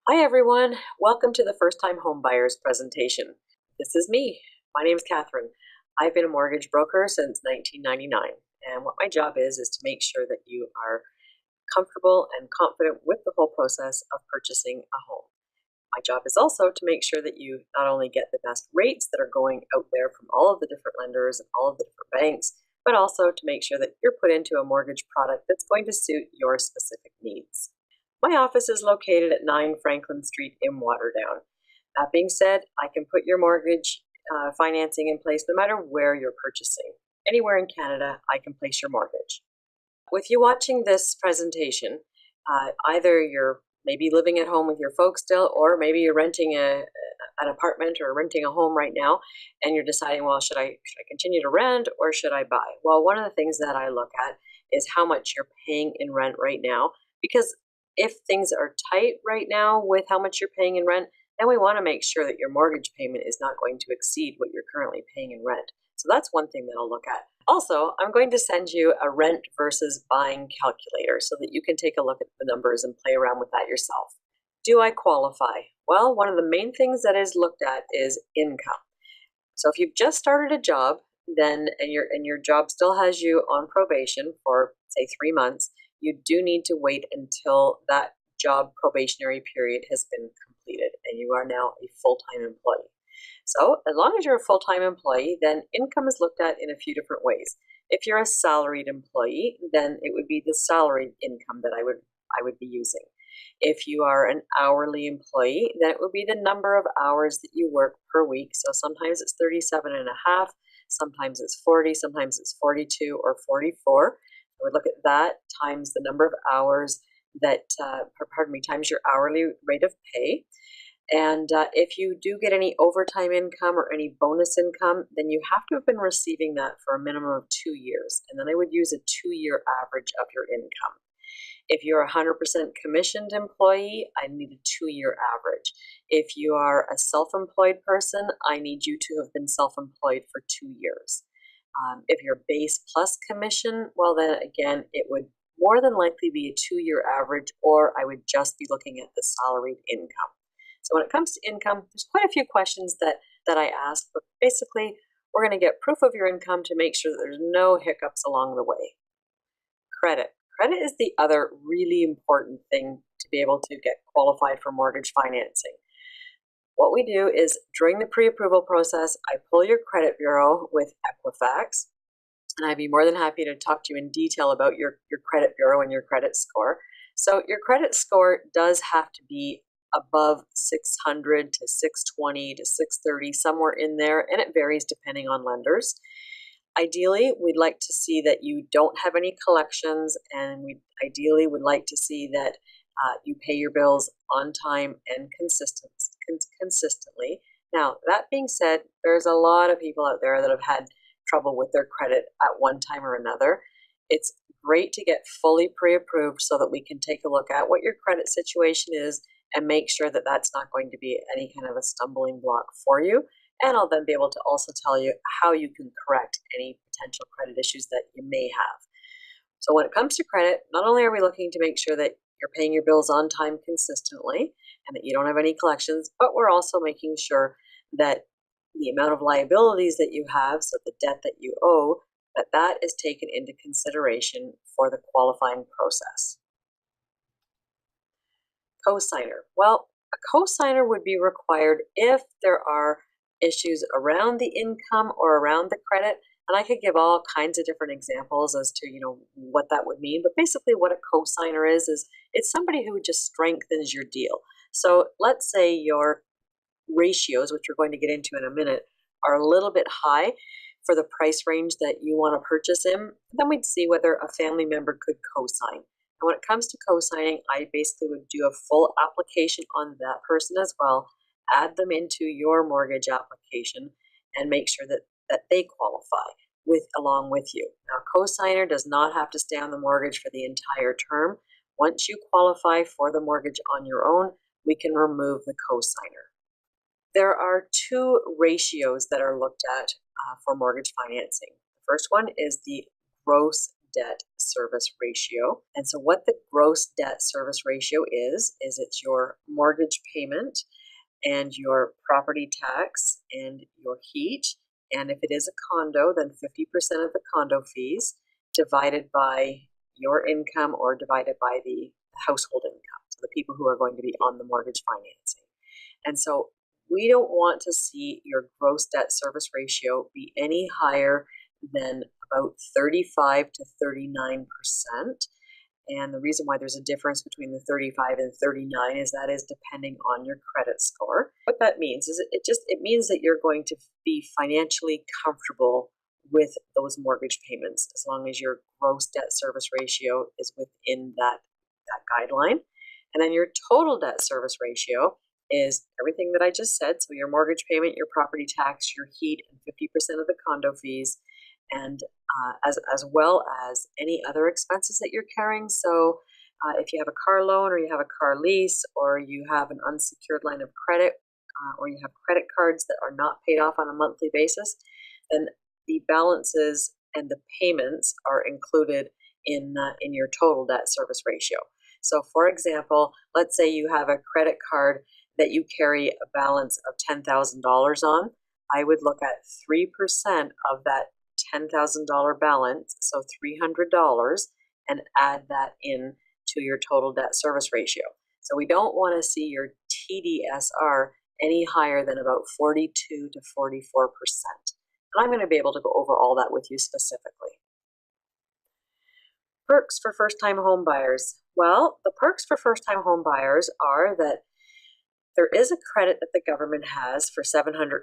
Hi everyone, welcome to the First Time Homebuyers presentation. This is me. My name is Catherine. I've been a mortgage broker since 1999, and what my job is to make sure that you are comfortable and confident with the whole process of purchasing a home. My job is also to make sure that you not only get the best rates that are going out there from all of the different lenders and all of the different banks, but also to make sure that you're put into a mortgage product that's going to suit your specific needs. My office is located at 9 Franklin Street in Waterdown. That being said, I can put your mortgage financing in place no matter where you're purchasing. Anywhere in Canada, I can place your mortgage. With you watching this presentation, either you're maybe living at home with your folks still, or maybe you're renting an apartment or renting a home right now, and you're deciding, well, should I continue to rent or should I buy? Well, one of the things that I look at is how much you're paying in rent right now, because if things are tight right now with how much you're paying in rent, then we want to make sure that your mortgage payment is not going to exceed what you're currently paying in rent. So that's one thing that I'll look at. Also, I'm going to send you a rent versus buying calculator so that you can take a look at the numbers and play around with that yourself. Do I qualify? Well, one of the main things that is looked at is income. So if you've just started a job, then and your job still has you on probation for say 3 months, you do need to wait until that job probationary period has been completed and you are now a full-time employee. So as long as you're a full-time employee, then income is looked at in a few different ways. If you're a salaried employee, then it would be the salaried income that I would be using. If you are an hourly employee, then it would be the number of hours that you work per week. So sometimes it's 37 and a half, sometimes it's 40, sometimes it's 42 or 44. I would look at that times the number of hours that, times your hourly rate of pay. And if you do get any overtime income or any bonus income, then you have to have been receiving that for a minimum of 2 years. And then I would use a 2-year average of your income. If you're a 100% commissioned employee, I need a 2-year average. If you are a self-employed person, I need you to have been self-employed for 2 years. If you're base plus commission, well then again, it would more than likely be a 2-year average, or I would just be looking at the salaried income. So when it comes to income, there's quite a few questions that I ask, but basically we're going to get proof of your income to make sure that there's no hiccups along the way. Credit. Credit is the other really important thing to be able to get qualified for mortgage financing. What we do is during the pre-approval process, I pull your credit bureau with Equifax, and I'd be more than happy to talk to you in detail about your credit bureau and your credit score. So your credit score does have to be above 600 to 620 to 630, somewhere in there, and it varies depending on lenders. Ideally, we'd like to see that you don't have any collections, and we ideally would like to see that you pay your bills on time and consistently. Now, that being said, there's a lot of people out there that have had trouble with their credit at one time or another. It's great to get fully pre-approved so that we can take a look at what your credit situation is and make sure that that's not going to be any kind of a stumbling block for you. And I'll then be able to also tell you how you can correct any potential credit issues that you may have. So when it comes to credit, not only are we looking to make sure that you're paying your bills on time consistently and that you don't have any collections, but we're also making sure that the amount of liabilities that you have, so the debt that you owe, that is taken into consideration for the qualifying process. Cosigner. Well, a cosigner would be required if there are issues around the income or around the credit. And I could give all kinds of different examples as to, what that would mean. But basically what a cosigner is it's somebody who just strengthens your deal. So let's say your ratios, which we're going to get into in a minute, are a little bit high for the price range that you want to purchase in. Then we'd see whether a family member could cosign. And when it comes to cosigning, I basically would do a full application on that person as well, add them into your mortgage application, and make sure that they qualify along with you. Now, a cosigner does not have to stay on the mortgage for the entire term. Once you qualify for the mortgage on your own, we can remove the cosigner. There are 2 ratios that are looked at for mortgage financing. The first one is the gross debt service ratio. And so what the gross debt service ratio is it's your mortgage payment and your property tax and your heat. And if it is a condo, then 50% of the condo fees divided by your income or divided by the household income, so the people who are going to be on the mortgage financing. And so we don't want to see your gross debt service ratio be any higher than about 35 to 39%. And the reason why there's a difference between the 35 and 39 is that is depending on your credit score. What that means is it means that you're going to be financially comfortable with those mortgage payments as long as your gross debt service ratio is within that guideline. And then your total debt service ratio is everything that I just said. So your mortgage payment, your property tax, your heat, and 50% of the condo fees, and as well as any other expenses that you're carrying. So if you have a car loan or you have a car lease or you have an unsecured line of credit or you have credit cards that are not paid off on a monthly basis, then the balances and the payments are included in your total debt service ratio. So for example, let's say you have a credit card that you carry a balance of $10,000 on. I would look at 3% of that $10,000 balance, so $300, and add that in to your total debt service ratio. So we don't want to see your TDSR any higher than about 42 to 44%. And I'm going to be able to go over all that with you specifically. Perks for first-time home buyers. Well, the perks for first-time home buyers are that there is a credit that the government has for $750.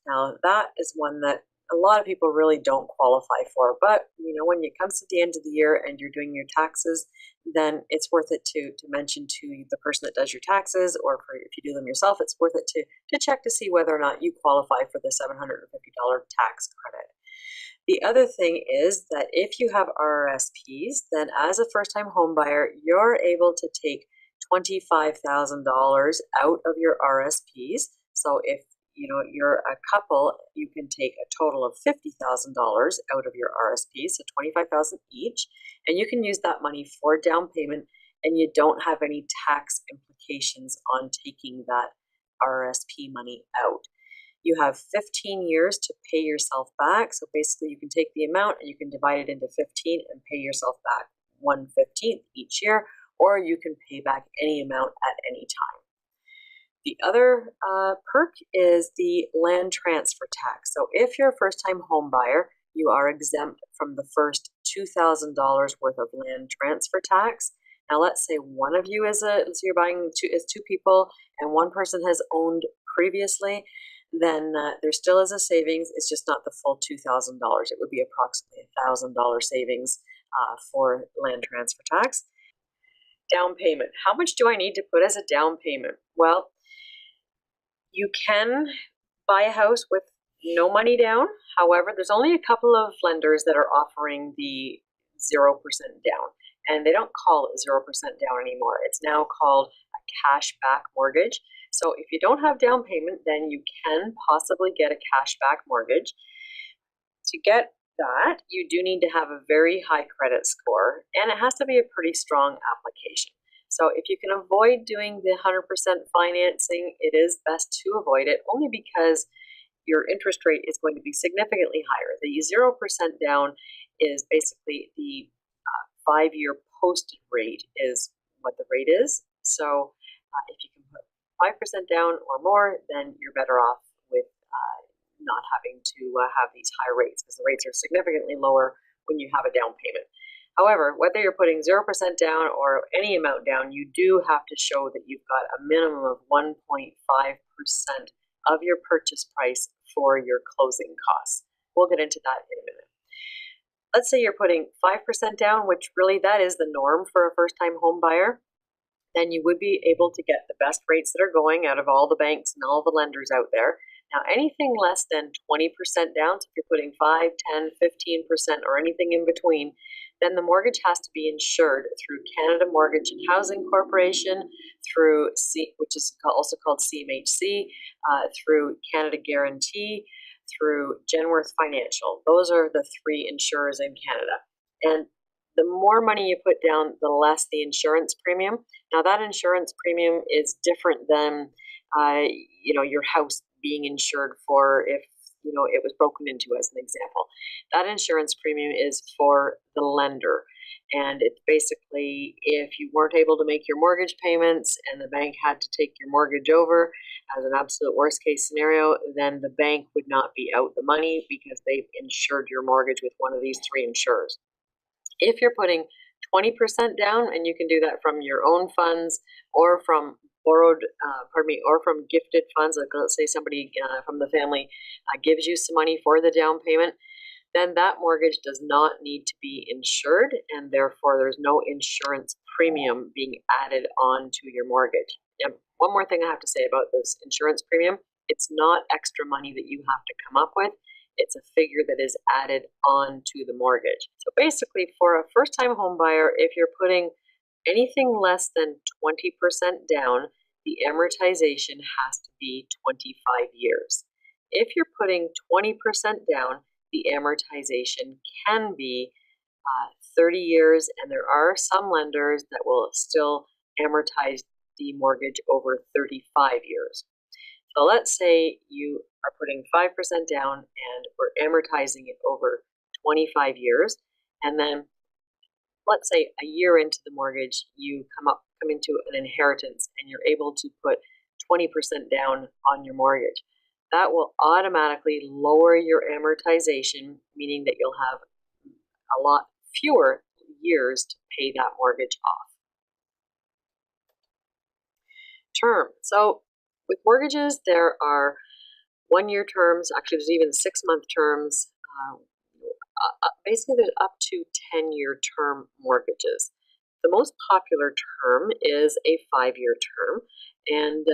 Now, that is one that a lot of people really don't qualify for, but when it comes to the end of the year and you're doing your taxes, then it's worth it to mention to the person that does your taxes, or if you do them yourself, it's worth it to check to see whether or not you qualify for the $750 tax credit. The other thing is that if you have RRSPs, then as a first-time home buyer, you're able to take $25,000 out of your RSPs. So if you're a couple, you can take a total of $50,000 out of your RSPs, so $25,000 each, and you can use that money for down payment, and you don't have any tax implications on taking that RSP money out. You have 15 years to pay yourself back. So basically you can take the amount and you can divide it into 15 and pay yourself back 1/15 each year, or you can pay back any amount at any time. The other perk is the land transfer tax. So if you're a first-time home buyer, you are exempt from the first $2,000 worth of land transfer tax. Now let's say one of you let's say you're buying two people and one person has owned previously, then there still is a savings. It's just not the full $2,000. It would be approximately $1,000 savings for land transfer tax. Down payment. How much do I need to put as a down payment? Well, you can buy a house with no money down. However, there's only a couple of lenders that are offering the 0% down, and they don't call it 0% down anymore. It's now called a cash back mortgage. So if you don't have down payment, then you can possibly get a cash back mortgage. To get that, you do need to have a very high credit score, and it has to be a pretty strong application. So if you can avoid doing the 100% financing, it is best to avoid it, only because your interest rate is going to be significantly higher. The 0% down is basically the 5-year posted rate is what the rate is. So if you can put 5% down or more, then you're better off with not having to have these high rates, because the rates are significantly lower when you have a down payment. However, whether you're putting 0% down or any amount down, you do have to show that you've got a minimum of 1.5% of your purchase price for your closing costs. We'll get into that in a minute. Let's say you're putting 5% down, which really that is the norm for a first-time home buyer. Then you would be able to get the best rates that are going out of all the banks and all the lenders out there. Now, anything less than 20% down, so if you're putting 5, 10, 15% or anything in between, then the mortgage has to be insured through Canada Mortgage and Housing Corporation, through which is also called CMHC, through Canada Guarantee, through Genworth Financial. Those are the 3 insurers in Canada. And the more money you put down, the less the insurance premium. Now that insurance premium is different than, your house being insured for if, it was broken into, as an example. That insurance premium is for the lender. And it's basically if you weren't able to make your mortgage payments and the bank had to take your mortgage over as an absolute worst case scenario, then the bank would not be out the money because they've insured your mortgage with one of these three insurers. If you're putting 20% down, and you can do that from your own funds or from or from gifted funds, like let's say somebody from the family gives you some money for the down payment, then that mortgage does not need to be insured, and therefore there's no insurance premium being added on to your mortgage. And one more thing I have to say about this insurance premium, it's not extra money that you have to come up with. It's a figure that is added on to the mortgage. So basically, for a first-time home buyer, if you're putting anything less than 20% down, the amortization has to be 25 years. If you're putting 20% down, the amortization can be 30 years, and there are some lenders that will still amortize the mortgage over 35 years. So let's say you are putting 5% down and we're amortizing it over 25 years, and then let's say a year into the mortgage you come into an inheritance and you're able to put 20% down on your mortgage. That will automatically lower your amortization, meaning that you'll have a lot fewer years to pay that mortgage off. Term. So with mortgages, there are 1-year terms. Actually, there's even 6-month terms. Basically, there's up to 10-year term mortgages. The most popular term is a 5-year term, and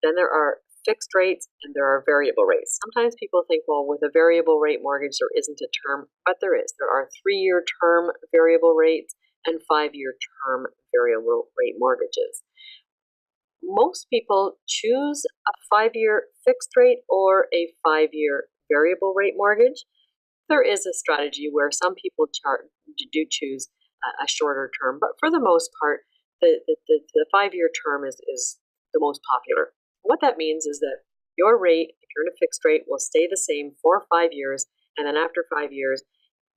then there are fixed rates and there are variable rates. Sometimes people think, well, with a variable rate mortgage, there isn't a term, but there is. There are 3-year term variable rates and 5-year term variable rate mortgages. Most people choose a 5-year fixed rate or a 5-year variable rate mortgage. There is a strategy where some people do choose a shorter term, but for the most part, the 5-year term is the most popular. What that means is that your rate, if you're in a fixed rate, will stay the same for 5 years, and then after 5 years,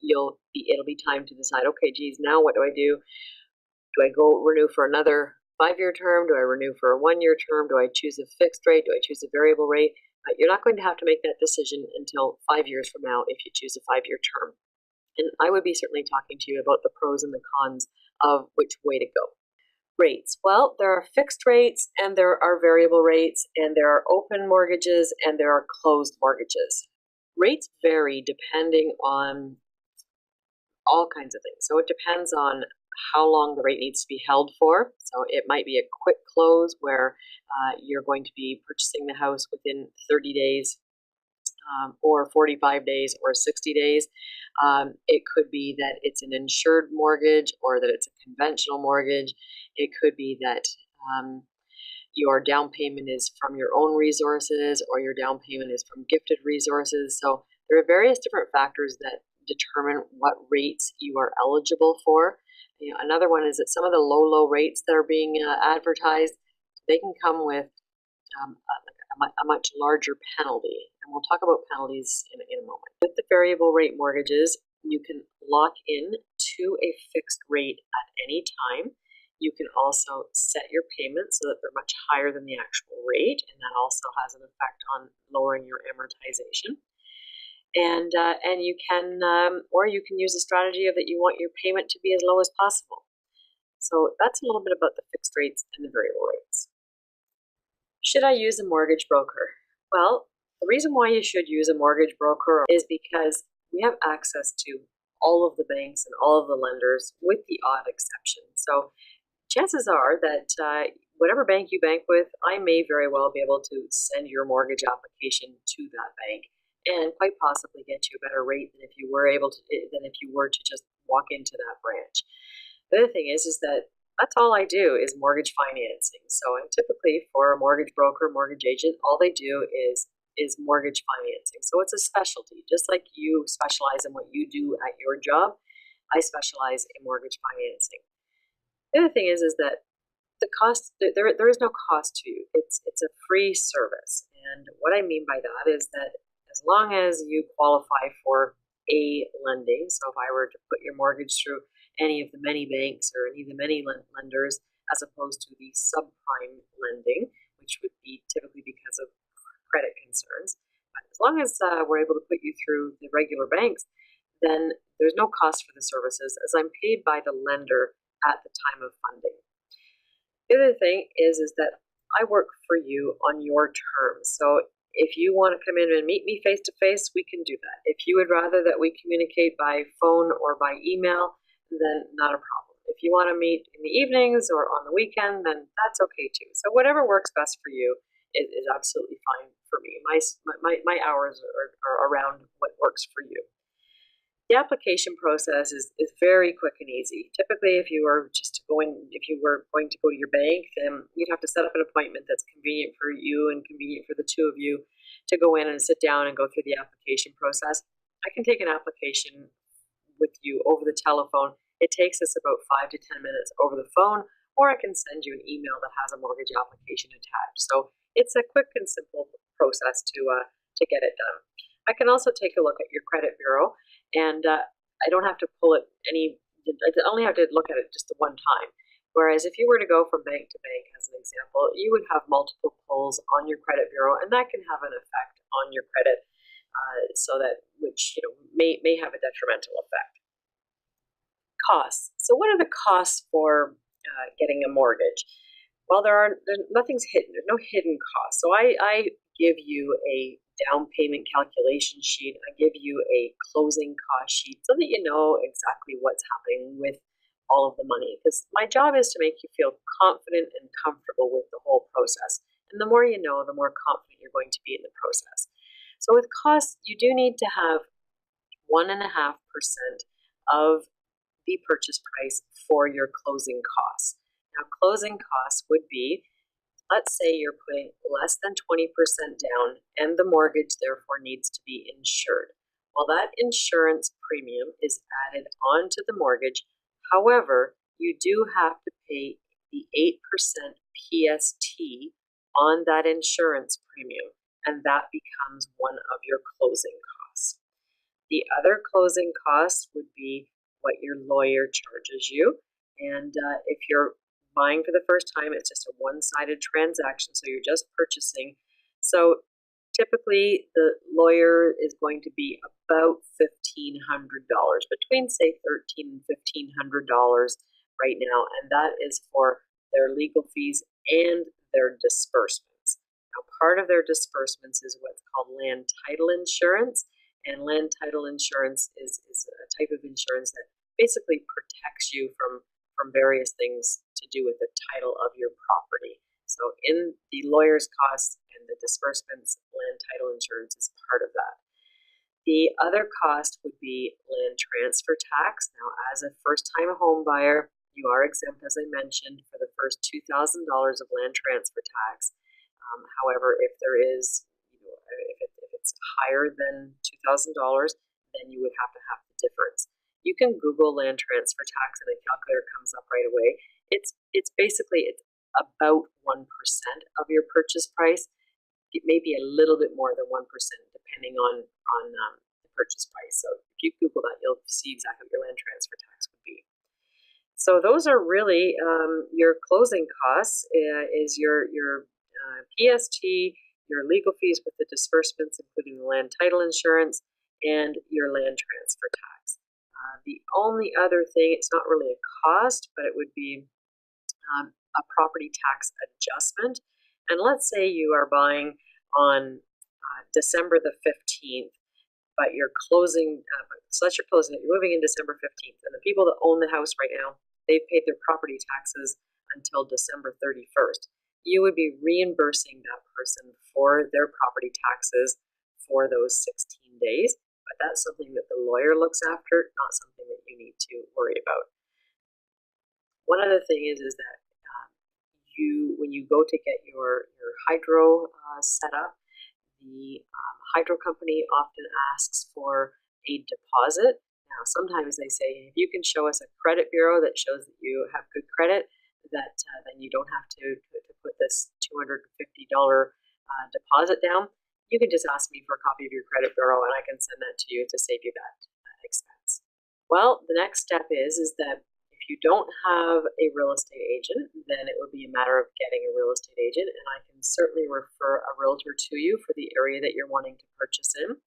it'll be time to decide, okay, geez, now what do I do? Do I go renew for another 5-year term? Do I renew for a 1-year term? Do I choose a fixed rate? Do I choose a variable rate? You're not going to have to make that decision until 5 years from now if you choose a 5-year term. And I would be certainly talking to you about the pros and the cons of which way to go. Rates. Well, there are fixed rates and there are variable rates, and there are open mortgages and there are closed mortgages. Rates vary depending on all kinds of things. So it depends on how long the rate needs to be held for. So it might be a quick close where you're going to be purchasing the house within 30 days or 45 days or 60 days. It could be that it's an insured mortgage or that it's a conventional mortgage. It could be that your down payment is from your own resources or your down payment is from gifted resources. So there are various different factors that determine what rates you are eligible for. Another one is that some of the low rates that are being advertised, they can come with a much larger penalty. And we'll talk about penalties in a moment. With the variable rate mortgages, you can lock in to a fixed rate at any time. You can also set your payments so that they're much higher than the actual rate, and that also has an effect on lowering your amortization. And you can, or you can use a strategy of that you want your payment to be as low as possible. So that's a little bit about the fixed rates and the variable rates. Should I use a mortgage broker? Well, the reason why you should use a mortgage broker is because we have access to all of the banks and all of the lenders with the odd exception. So chances are that whatever bank you bank with, I may very well be able to send your mortgage application to that bank and quite possibly get you a better rate than if you were to just walk into that branch. The other thing is that that's all I do is mortgage financing. So I'm typically, for a mortgage broker, mortgage agent, all they do is mortgage financing. So it's a specialty. Just like you specialize in what you do at your job, I specialize in mortgage financing. The other thing is that the cost, there is no cost to you. It's a free service. And what I mean by that is that as long as you qualify for a lending, so if I were to put your mortgage through any of the many banks or any of the many lenders, as opposed to the subprime lending, which would be typically because of credit concerns. But as long as we're able to put you through the regular banks, then there's no cost for the services, as I'm paid by the lender at the time of funding. The other thing is that I work for you on your terms. So if you want to come in and meet me face to face, we can do that. If you would rather that we communicate by phone or by email, then not a problem. If you want to meet in the evenings or on the weekend, then that's okay too. So whatever works best for you is absolutely fine for me. My hours are around what works for you. The application process is very quick and easy. Typically, if you were going to go to your bank, then you'd have to set up an appointment that's convenient for you and convenient for the two of you to go in and sit down and go through the application process. I can take an application with you over the telephone. It takes us about 5 to 10 minutes over the phone, or I can send you an email that has a mortgage application attached. So it's a quick and simple process to get it done. I can also take a look at your credit bureau, and I don't have to pull it I only have to look at it just the one time. Whereas if you were to go from bank to bank, as an example, you would have multiple pulls on your credit bureau, and that can have an effect on your credit, which may have a detrimental effect. Costs. So what are the costs for getting a mortgage? Well, nothing's hidden. There's no hidden costs. So I give you a down payment calculation sheet. I give you a closing cost sheet so that you know exactly what's happening with all of the money. Because my job is to make you feel confident and comfortable with the whole process. And the more you know, the more confident you're going to be in the process. So with costs, you do need to have 1.5% of the purchase price for your closing costs. Now, closing costs would be, let's say you're putting less than 20% down and the mortgage therefore needs to be insured. Well, that insurance premium is added onto the mortgage. However, you do have to pay the 8% PST on that insurance premium, and that becomes one of your closing costs. The other closing costs would be what your lawyer charges you. And if you're buying for the first time, it's just a one-sided transaction, so you're just purchasing. So typically the lawyer is going to be about $1,500, between say $1,300 and $1,500 right now, and that is for their legal fees and their disbursements. Now, part of their disbursements is what's called land title insurance, and land title insurance is a type of insurance that basically protects you from various things to do with the title of your property. So in the lawyer's costs and the disbursements, land title insurance is part of that. The other cost would be land transfer tax. Now, as a first-time home buyer, you are exempt, as I mentioned, for the first $2,000 of land transfer tax. However, if there is, if it's higher than $2,000, then you would have to have the difference. You can Google land transfer tax and a calculator comes up right away. It's about 1% of your purchase price. It may be a little bit more than 1% depending on the purchase price. So if you Google that, you'll see exactly what your land transfer tax would be. So those are really your closing costs. Is your PST, your legal fees with the disbursements, including the land title insurance, and your land transfer tax. The only other thing, it's not really a cost, but it would be a property tax adjustment. And let's say you are buying on December the 15th, but you're closing, so that's your closing, you're moving in December 15th, and the people that own the house right now, they've paid their property taxes until December 31st. You would be reimbursing that person for their property taxes for those 16 days. But that's something that the lawyer looks after, not something that you need to worry about. One other thing is that when you go to get your hydro set up, the hydro company often asks for a deposit. Now, sometimes they say if you can show us a credit bureau that shows that you have good credit, that then you don't have to put this $250 deposit down. You can just ask me for a copy of your credit bureau, and I can send that to you to save you that expense. Well, the next step is that if you don't have a real estate agent, then it would be a matter of getting a real estate agent, and I can certainly refer a realtor to you for the area that you're wanting to purchase in.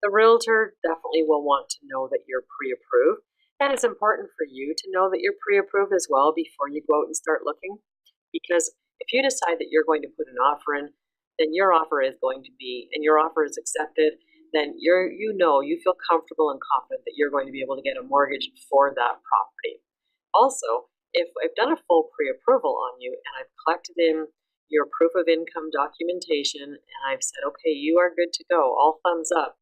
The realtor definitely will want to know that you're pre-approved, and it's important for you to know that you're pre-approved as well before you go out and start looking, because if you decide that you're going to put an offer in, then your offer is going to be, and your offer is accepted, then you feel comfortable and confident that you're going to be able to get a mortgage for that property. Also, if I've done a full pre-approval on you and I've collected in your proof of income documentation and I've said, okay, you are good to go, all thumbs up,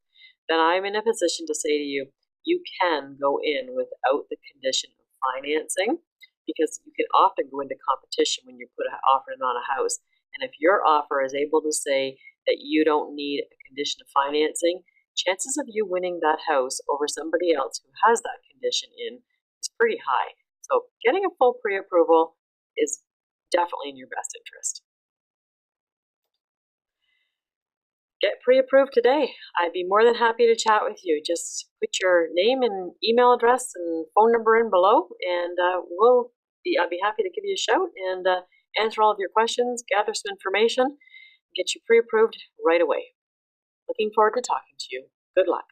then I'm in a position to say to you, you can go in without the condition of financing, because you can often go into competition when you put an offer in on a house. And if your offer is able to say that you don't need a condition of financing, chances of you winning that house over somebody else who has that condition in is pretty high. So getting a full pre-approval is definitely in your best interest. Get pre-approved today. I'd be more than happy to chat with you. Just put your name and email address and phone number in below, and I'd be happy to give you a shout and answer all of your questions, gather some information, get you pre-approved right away. Looking forward to talking to you. Good luck.